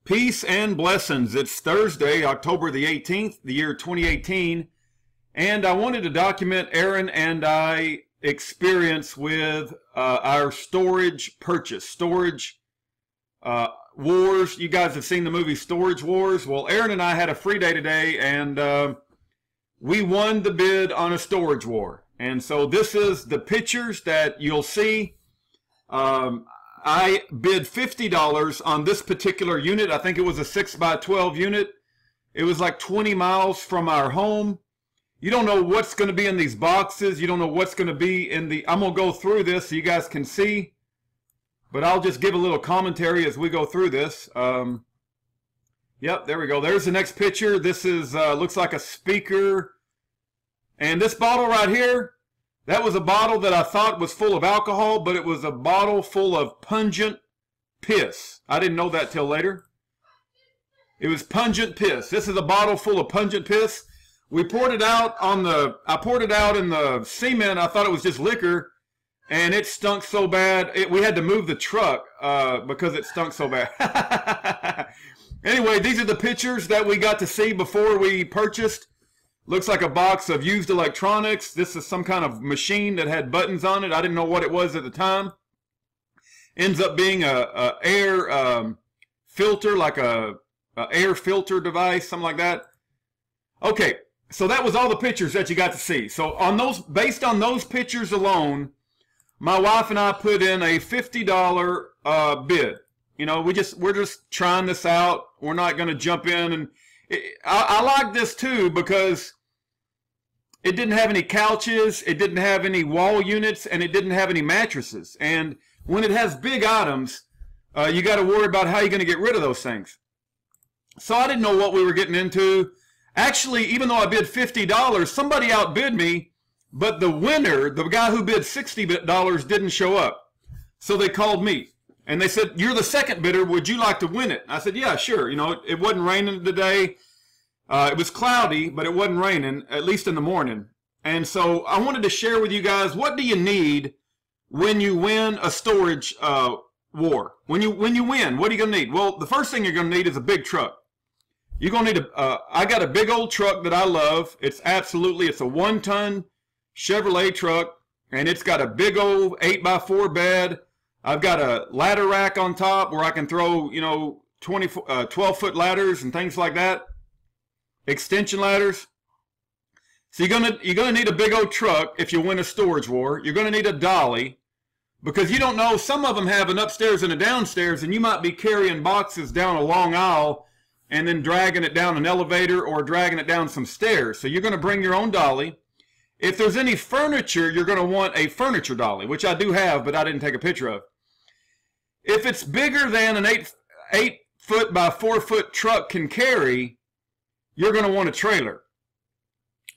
Peace and blessings. It's Thursday, October the 18th, the year 2018, and I wanted to document Aaron and I experience with our storage purchase, storage wars. You guys have seen the movie Storage Wars. Well, Aaron and I had a free day today, and we won the bid on a storage war. And so this is the pictures that you'll see. I bid $50 on this particular unit. I think it was a 6x12 unit. It was like 20 miles from our home. You don't know what's going to be in these boxes. You don't know what's going to be in the... I'm going to go through this so you guys can see. But I'll just give a little commentary as we go through this. Yep, there we go. There's the next picture. This is looks like a speaker. And this bottle right here, that was a bottle that I thought was full of alcohol, but it was a bottle full of pungent piss. I didn't know that till later. It was pungent piss. This is a bottle full of pungent piss. We poured it out on the, I poured it out in the cement. I thought it was just liquor, and it stunk so bad. We had to move the truck because it stunk so bad. Anyway, these are the pictures that we got to see before we purchased. Looks like a box of used electronics. This is some kind of machine that had buttons on it. I didn't know what it was at the time. Ends up being a air filter, like a air filter device, something like that. Okay, so that was all the pictures that you got to see. So on those, based on those pictures alone, my wife and I put in a $50 bid. You know, we're just trying this out. We're not going to jump in, and I like this too because it didn't have any couches, it didn't have any wall units, and it didn't have any mattresses. And when it has big items, you got to worry about how you're going to get rid of those things. So I didn't know what we were getting into. Actually, even though I bid $50, somebody outbid me, but the winner, the guy who bid $60, didn't show up. So they called me. And they said, "You're the second bidder. Would you like to win it?" I said, "Yeah, sure." You know, it wasn't raining today. It was cloudy, but it wasn't raining, at least in the morning. And so I wanted to share with you guys, what do you need when you win a storage war? When you win, what are you going to need? Well, the first thing you're going to need is a big truck. You're going to need I got a big old truck that I love. It's a 1-ton Chevrolet truck, and it's got a big old 8x4 bed. I've got a ladder rack on top where I can throw, you know, 12-foot ladders and things like that. Extension ladders. So you're gonna need a big old truck if you win a storage war. You're gonna need a dolly, because you don't know, some of them have an upstairs and a downstairs, and you might be carrying boxes down a long aisle and then dragging it down an elevator or dragging it down some stairs. So you're gonna bring your own dolly. If there's any furniture, you're gonna want a furniture dolly, which I do have, but I didn't take a picture of. If it's bigger than an 8-foot by 4-foot truck can carry, you're going to want a trailer.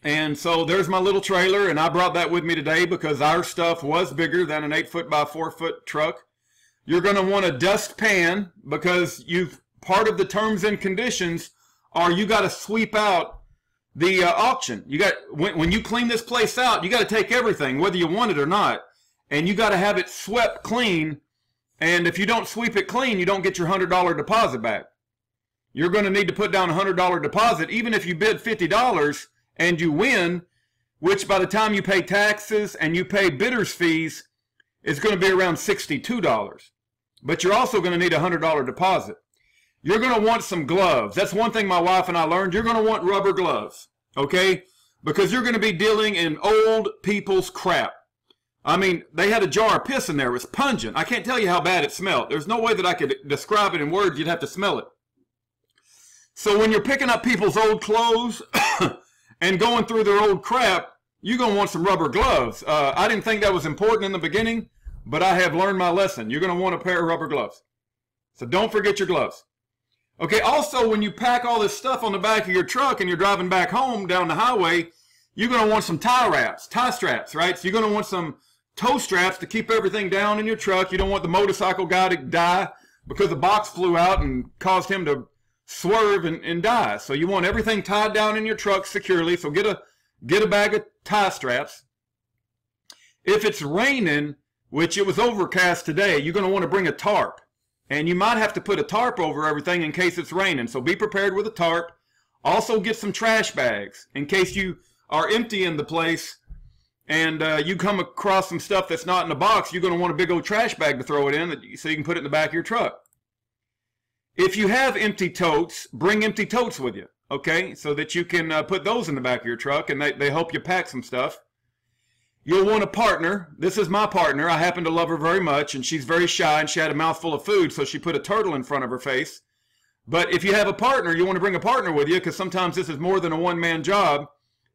And so there's my little trailer, and I brought that with me today because our stuff was bigger than an 8-foot by 4-foot truck. You're going to want a dust pan, because part of the terms and conditions are you got to sweep out the auction. You got, when you clean this place out, you got to take everything, whether you want it or not, and you got to have it swept clean. And if you don't sweep it clean, you don't get your $100 deposit back. You're going to need to put down a $100 deposit, even if you bid $50 and you win, which by the time you pay taxes and you pay bidder's fees, is going to be around $62. But you're also going to need a $100 deposit. You're going to want some gloves. That's one thing my wife and I learned. You're going to want rubber gloves, okay? Because you're going to be dealing in old people's crap. I mean, they had a jar of piss in there. It was pungent. I can't tell you how bad it smelled. There's no way that I could describe it in words. You'd have to smell it. So when you're picking up people's old clothes and going through their old crap, you're going to want some rubber gloves. I didn't think that was important in the beginning, but I have learned my lesson. You're going to want a pair of rubber gloves. So don't forget your gloves. Okay, also, when you pack all this stuff on the back of your truck and you're driving back home down the highway, you're going to want some tie straps, right? So you're going to want some tow straps to keep everything down in your truck. You don't want the motorcycle guy to die because the box flew out and caused him to swerve and die. So you want everything tied down in your truck securely. So get a bag of tie straps. If it's raining, which it was overcast today, you're going to want to bring a tarp. And you might have to put a tarp over everything in case it's raining. So be prepared with a tarp. Also get some trash bags in case you are emptying the place and you come across some stuff that's not in the box. You're going to want a big old trash bag to throw it in so you can put it in the back of your truck. If you have empty totes, bring empty totes with you, okay? So that you can put those in the back of your truck and they help you pack some stuff. You'll want a partner. This is my partner. I happen to love her very much, and she's very shy, and she had a mouthful of food, so she put a turtle in front of her face. But if you have a partner, you want to bring a partner with you, because sometimes this is more than a one-man job.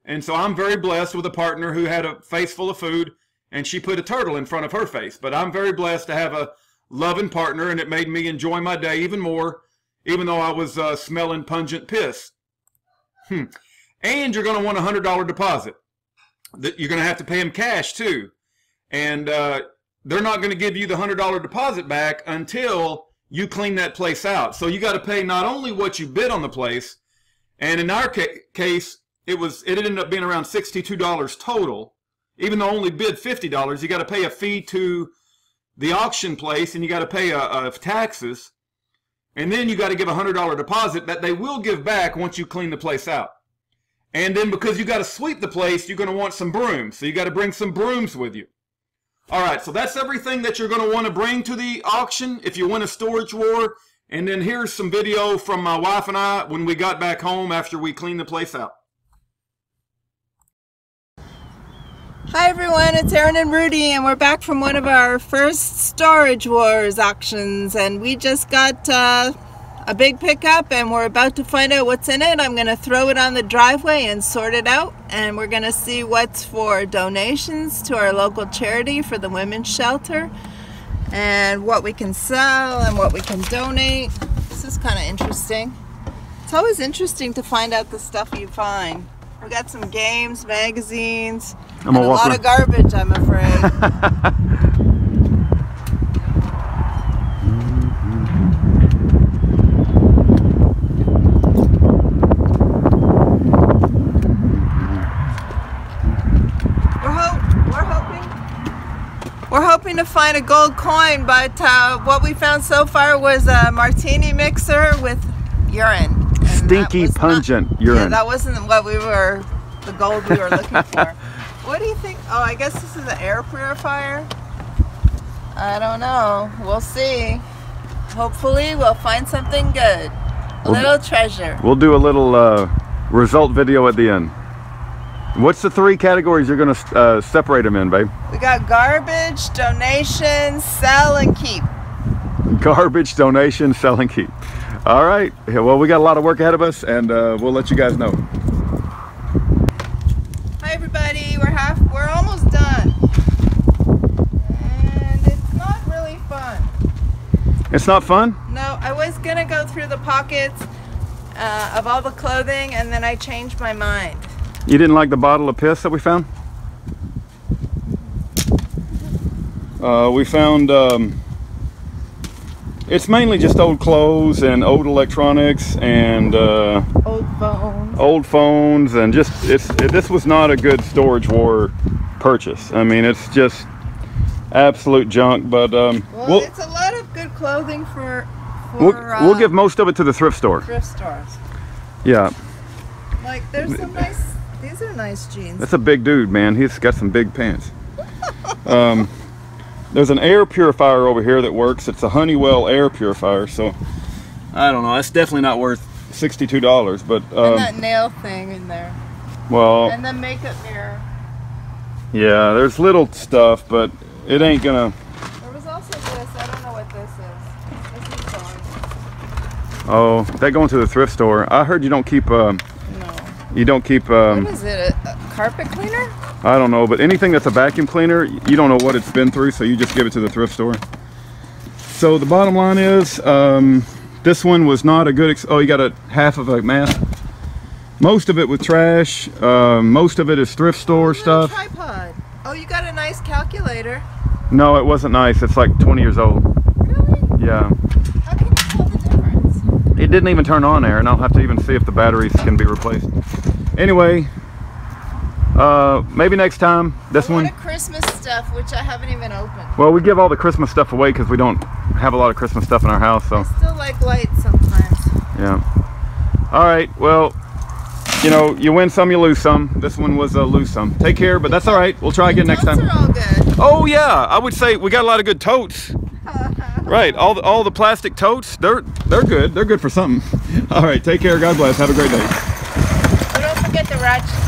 And so I'm very blessed with a partner who had a face full of food, and she put a turtle in front of her face. But I'm very blessed to have a loving partner, and it made me enjoy my day even more, even though I was smelling pungent piss. And you're going to want a $100 deposit. You're going to have to pay them cash too, and they're not going to give you the $100 deposit back until you clean that place out. So you got to pay not only what you bid on the place, and in our case it ended up being around $62 total. Even though I only bid $50, you got to pay a fee to the auction place, and you got to pay taxes, and then you got to give a $100 deposit that they will give back once you clean the place out. And then because you got to sweep the place, you're going to want some brooms. So you got to bring some brooms with you. All right, so that's everything that you're going to want to bring to the auction if you win a storage war. And then here's some video from my wife and I when we got back home after we cleaned the place out. Hi everyone, it's Erin and Rudy, and we're back from one of our first Storage Wars auctions, and we just got a big pickup and we're about to find out what's in it. I'm going to throw it on the driveway and sort it out, and we're going to see what's for donations to our local charity for the women's shelter, and what we can sell and what we can donate. This is kind of interesting. It's always interesting to find out the stuff you find. We got some games, magazines, and a lot of garbage, I'm afraid. We're hoping to find a gold coin, but what we found so far was a martini mixer with urine. Stinky, pungent urine. Yeah, that wasn't the gold we were looking for. What do you think? Oh, I guess this is an air purifier. I don't know. We'll see. Hopefully we'll find something good. A little treasure. We'll do a little result video at the end. What's the three categories you're going to separate them in, babe? We got garbage, donation, sell, and keep. Garbage, donation, sell, and keep. All right. Well, we got a lot of work ahead of us, and we'll let you guys know. Hi, everybody. We're almost done, and it's not really fun. It's not fun? No. I was going to go through the pockets of all the clothing, and then I changed my mind. You didn't like the bottle of piss that we found? We found, it's mainly just old clothes and old electronics and old phones, and just, this was not a good Storage War purchase. I mean, it's just absolute junk, but well, it's a lot of good clothing for we'll give most of it to the thrift store. Thrift stores. Yeah. Like, there's some nice, these are nice jeans. That's a big dude, man. He's got some big pants. There's an air purifier over here that works. It's a Honeywell air purifier, so I don't know. That's definitely not worth $62, but and that nail thing in there. Well, and the makeup mirror. Yeah, there's little stuff, but it ain't gonna. There was also this. I don't know what this is. This is going. Oh, that going to the thrift store. I heard you don't keep. No. You don't keep. What is it? A carpet cleaner? I don't know, but anything that's a vacuum cleaner, you don't know what it's been through, so you just give it to the thrift store. So the bottom line is, this one was not a good. Oh, you got a half of a mask. Most of it was trash. Most of it is thrift store stuff. Tripod. Oh, you got a nice calculator. No, it wasn't nice. It's like 20 years old. Really? Yeah. How can you tell the difference? It didn't even turn on there, and I'll have to even see if the batteries can be replaced. Anyway, Maybe next time. This one. Christmas stuff, which I haven't even opened. Well, we give all the Christmas stuff away because we don't have a lot of Christmas stuff in our house. So. I still like lights sometimes. Yeah. All right. Well, you know, you win some, you lose some. This one was a lose some. Take care, but that's all right. We'll try again next time. Totes are all good. Oh yeah, I would say we got a lot of good totes. Right. All the plastic totes, they're good. They're good for something. All right. Take care. God bless. Have a great day. But don't forget the ratchet.